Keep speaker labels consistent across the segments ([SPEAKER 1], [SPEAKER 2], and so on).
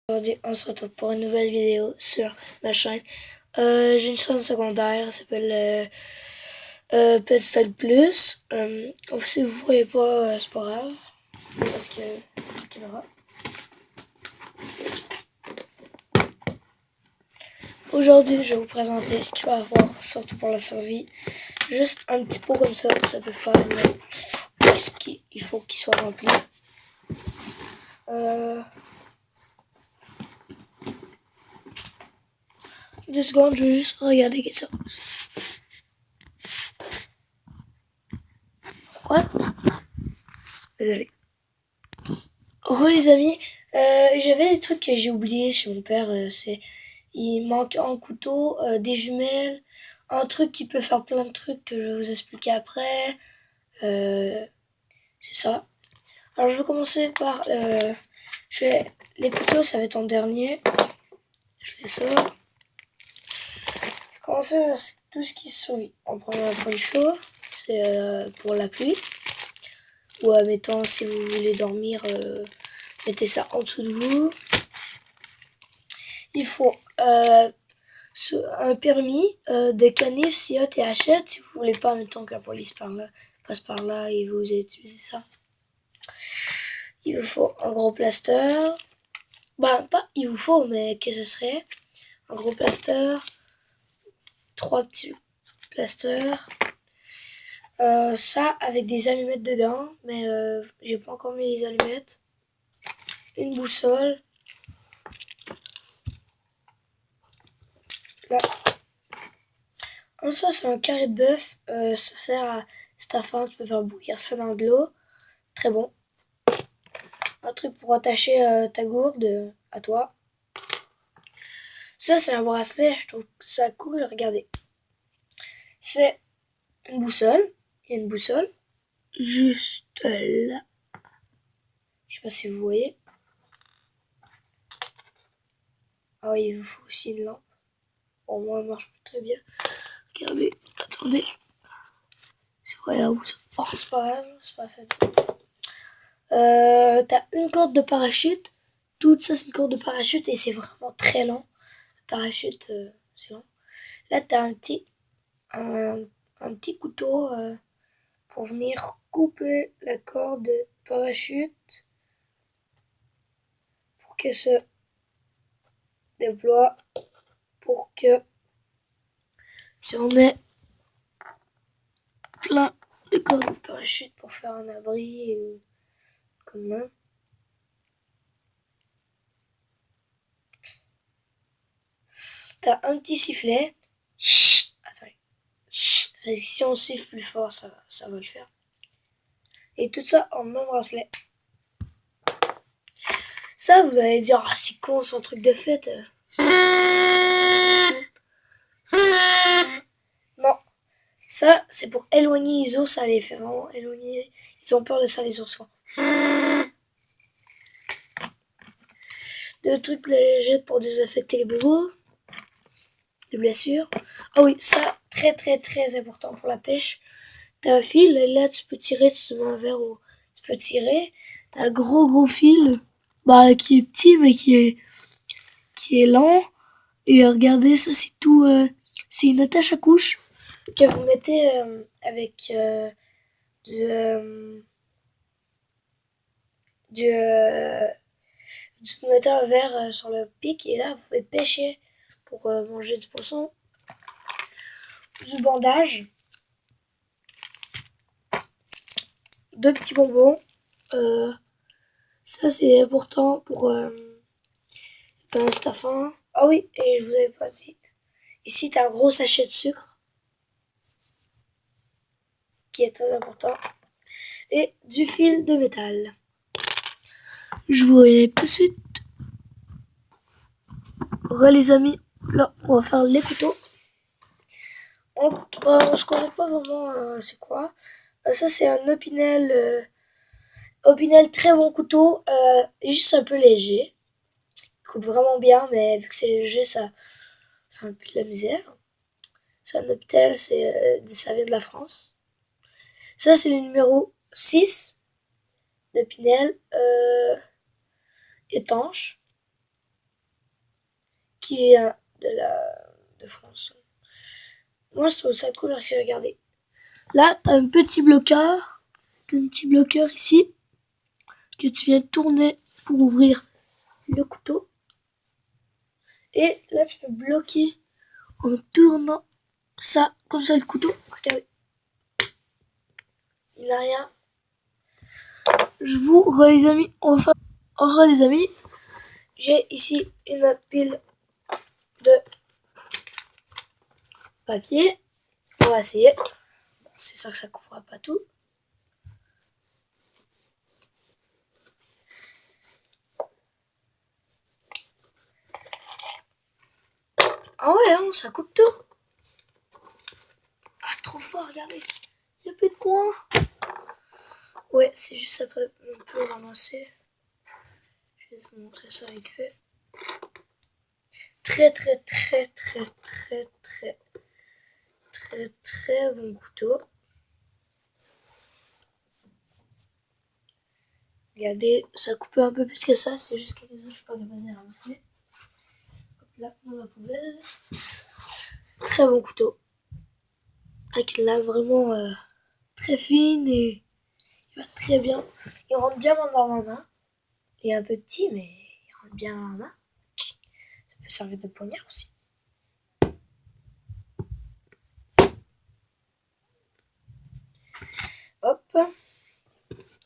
[SPEAKER 1] Aujourd'hui, on se retrouve pour une nouvelle vidéo sur ma chaîne. J'ai une chaîne secondaire, elle s'appelle Pet Style Plus. Si vous ne voyez pas, c'est pas grave, parce que la caméra. Aujourd'hui, je vais vous présenter ce qu'il va y avoir, surtout pour la survie. Juste un petit pot comme ça peut faire, mais il faut qu'il soit rempli. Deux secondes, je vais juste regarder quelque chose. Quoi? Désolé. Oh les amis, j'avais des trucs que j'ai oubliés chez mon père. Il manque un couteau, des jumelles, un truc qui peut faire plein de trucs que je vais vous expliquer après. C'est ça. Alors je vais commencer par les couteaux, ça va être en dernier. Je fais ça. Je vais commencer par tout ce qui survit. En premier, un point chaud, c'est pour la pluie. Ou admettons si vous voulez dormir, mettez ça en dessous de vous. Il faut un permis de canif, SIOT et Hachette si vous voulez pas en même temps que la police passe par là et vous utilisez ça. Il vous faut un gros plaster. Bah, pas il vous faut, mais que ce serait un gros plaster. 3 petits plasters. Ça avec des allumettes dedans, mais j'ai pas encore mis les allumettes. Une boussole. Là. Ça, c'est un carré de bœuf. Ça sert à, si t'as faim, tu peux faire bouillir ça dans de l'eau. Très bon. Un truc pour attacher ta gourde à toi. Ça, c'est un bracelet. Je trouve ça cool. Regardez. C'est une boussole. Il y a une boussole. Juste là. Je sais pas si vous voyez. Ah oui, il vous faut aussi une lampe. Bon, moi, elle marche très bien. Regardez. Attendez. C'est quoi là où ça? Oh, c'est pas grave. C'est pas fait. T'as une corde de parachute. Tout ça, c'est une corde de parachute et c'est vraiment très lent. Le parachute, c'est lent. Là, t'as un petit couteau pour venir couper la corde de parachute pour qu'elle se déploie, pour que si on met plein de cordes de parachute pour faire un abri comme ça. T'as un petit sifflet. Attendez. Parce que si on siffle plus fort, ça va le faire. Et tout ça en même bracelet. Ça, vous allez dire, ah, c'est con, c'est un truc de fête. Non. Ça, c'est pour éloigner les ours. Ça les fait vraiment éloigner. Ils ont peur de ça, les ours. Deux trucs légers pour désinfecter les bobos. Les blessures. Ah oui, ça, très très très important pour la pêche. T'as un fil, et là tu peux tirer, tu te mets un verre où tu peux tirer. T'as un gros fil, bah qui est petit mais qui est lent. Et regardez, ça c'est tout, c'est une attache à couche que vous mettez avec vous mettez un verre sur le pic et là vous pouvez pêcher pour manger du poisson. Du bandage. Deux petits bonbons. Ça c'est important pour quand t'as faim. Ah oui, et je vous avais pas dit. Ici t'as un gros sachet de sucre qui est très important. Et du fil de métal. Je vous reviens tout de suite. Les amis, là on va faire les couteaux. Je connais pas vraiment c'est quoi. Ça c'est un Opinel. Opinel très bon couteau. Juste un peu léger. Il coupe vraiment bien, mais vu que c'est léger, ça fait un peu de la misère. C'est un Optel, ça vient de la France. Ça c'est le numéro 6 d'Opinel. Étanche. qui vient de France. Moi, je trouve ça cool aussi, regardez. Là, t'as un petit bloqueur. T'as un petit bloqueur ici que tu viens tourner pour ouvrir le couteau. Et là, tu peux bloquer en tournant ça, comme ça, le couteau. Regardez. Il n'a rien. Je vous re les amis, enfin, les amis. J'ai ici une pile de papier. On va essayer. C'est sûr que ça couvrira pas tout. Ah ouais, hein, ça coupe tout. Ah, trop fort, regardez. Il n'y a plus de coin. Ouais, c'est juste après, on peut ramasser. Je vais vous montrer ça vite fait. Très bon couteau. Regardez, ça coupe un peu plus que ça, c'est juste que les autres, je suis pas capable de ramasser. Hop là, dans la poubelle. Très bon couteau. Avec une lame vraiment très fine et il va très bien. Il rentre bien dans ma main. Il est un peu petit, mais il rentre bien dans ma main. Ça peut servir de poignard aussi. Hop.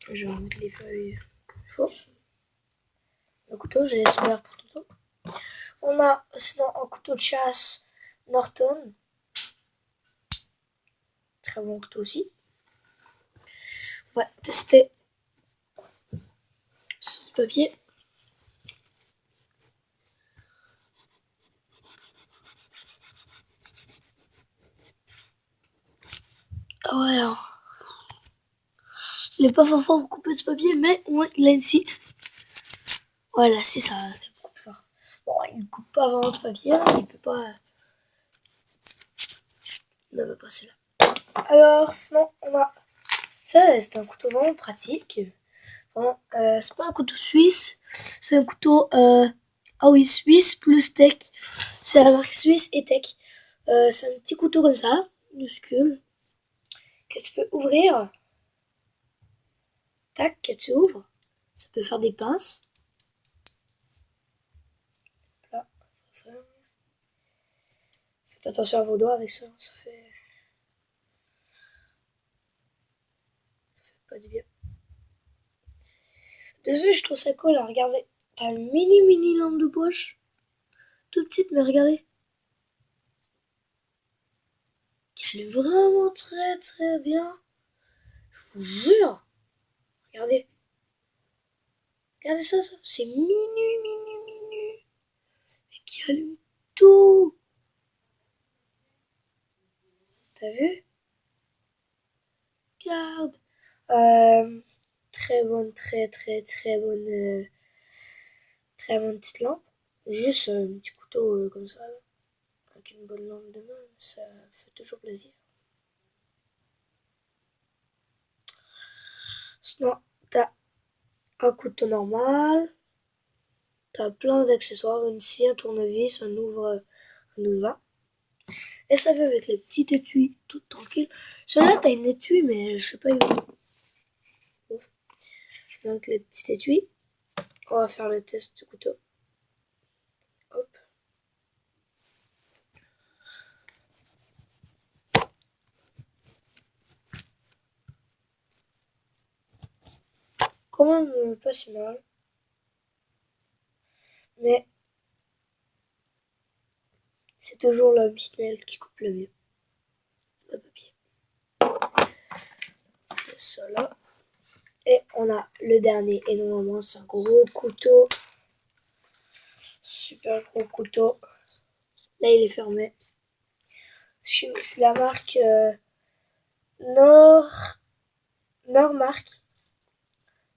[SPEAKER 1] Je vais remettre les feuilles comme il faut. Le couteau, je laisse ouvert pour tout. On a sinon un couteau de chasse Norton. Très bon couteau aussi. On va tester sur du papier. Ah ouais, alors. Il est pas fort pour couper du papier, mais au moins il a une scie. Voilà, c'est ça. C'est fort. Bon, il ne coupe pas vraiment de papier, là, il peut pas. Il ne va pas passer là. Alors, sinon, on a. Ça, c'est un couteau vraiment pratique. Bon, c'est pas un couteau suisse, c'est un couteau. Ah oui, Suisse plus Tech. C'est la marque Suisse et Tech. C'est un petit couteau comme ça, minuscule, que tu peux ouvrir. Tac, que tu ouvres. Ça peut faire des pinces. Là, faites attention à vos doigts avec ça, ça fait pas du bien. Dessus, je trouve ça cool, hein. Regardez. T'as une mini lampe de poche. Toute petite, mais regardez. Elle est vraiment très bien. Je vous jure. Regardez. Regardez ça. C'est minu. Et qui allume tout. T'as vu? Regarde. Très bonne, très bonne petite lampe. Juste un petit couteau comme ça. Avec une bonne lampe de main. Ça fait toujours plaisir. Sinon, t'as un couteau normal. T'as plein d'accessoires, une scie, un tournevis, un ouvre-vin. Et ça vient avec les petits étuis, tout tranquille. Celui-là, t'as une étui, mais je sais pas où. Ouf. Avec les petits étuis. On va faire le test du couteau. Hop. Quand même pas si mal. Mais c'est toujours la petite nail qui coupe le mieux. Le papier. Ça là. Et on a le dernier. Et normalement, c'est un gros couteau. Super gros couteau. Là, il est fermé. C'est la marque Normark.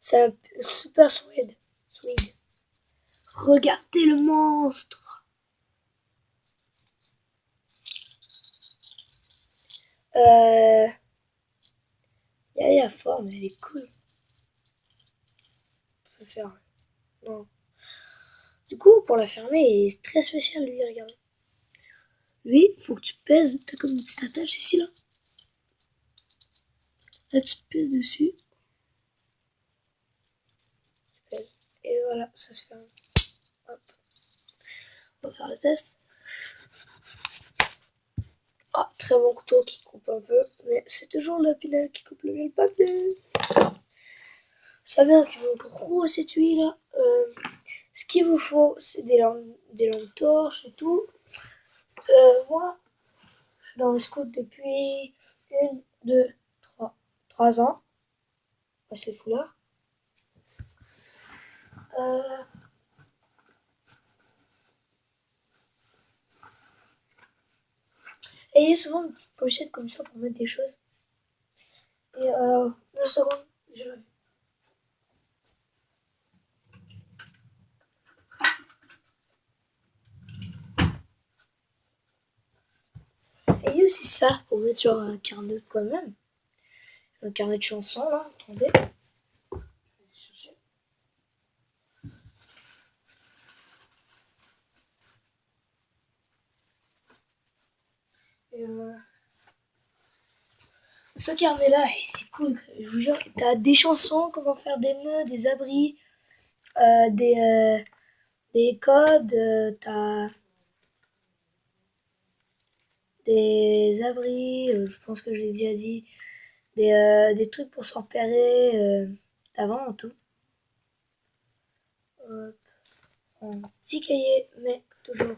[SPEAKER 1] C'est un super Swede. Regardez le monstre. Regardez la forme, elle est cool. On peut faire. Non. Du coup, pour la fermer, il est très spécial, lui, regarde. Lui, faut que tu pèses. T'as comme une petite attache ici, là. Là, tu pèses dessus. Tu pèses. Et voilà, ça se ferme. Hop. On va faire le test. Ah, très bon couteau qui coupe un peu. Mais c'est toujours l'Opinel qui coupe le mieux le papier. Ça vient avec une grosse étui, là. Ce qu'il vous faut, c'est des lampes torches et tout. Moi, je suis dans le scout depuis 3 ans. C'est le foulard. Et il y a souvent une petite pochette comme ça pour mettre des choses. Et 2 secondes, je reviens. Et il y a aussi ça pour mettre genre un carnet quand même. Un carnet de chansons là, attendez. Et ce carnet là, c'est cool, je vous jure. T'as des chansons, comment faire des nœuds, des abris, des codes, t'as des abris, je pense que je l'ai déjà dit, des trucs pour se repérer, t'as vraiment tout. Hop, un petit cahier, mais toujours.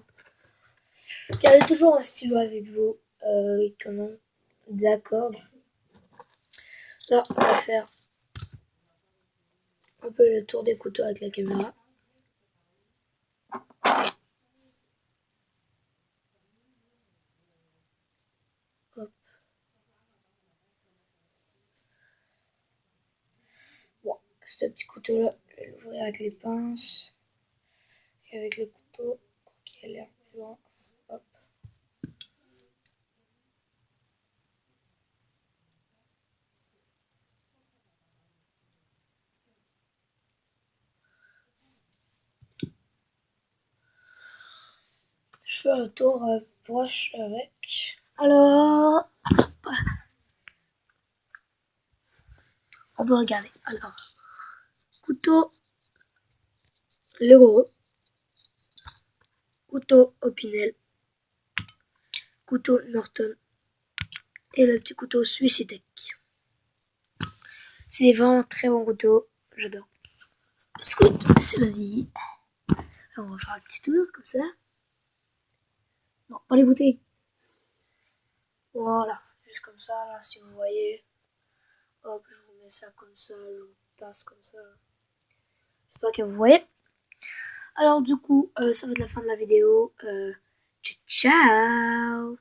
[SPEAKER 1] Gardez toujours un stylo avec vous, quand même, d'accord. Là, on va faire un peu le tour des couteaux avec la caméra. Hop. Bon, ce petit couteau-là, je vais l'ouvrir avec les pinces et avec le couteau pour qu'il ait l'air plus grand. Hop. Je fais un tour broche avec. Alors, on peut regarder. Alors, couteau le gros, couteau Opinel, couteau Norton et le petit couteau Suicitech. C'est vraiment très bon couteau, j'adore. Le scout, c'est ma vie. Alors, on va faire un petit tour comme ça. Non, pas les bouteilles. Voilà, juste comme ça, là, si vous voyez. Hop, je vous mets ça comme ça, je vous passe comme ça. J'espère que vous voyez. Alors, du coup, ça va être la fin de la vidéo. Ciao, ciao!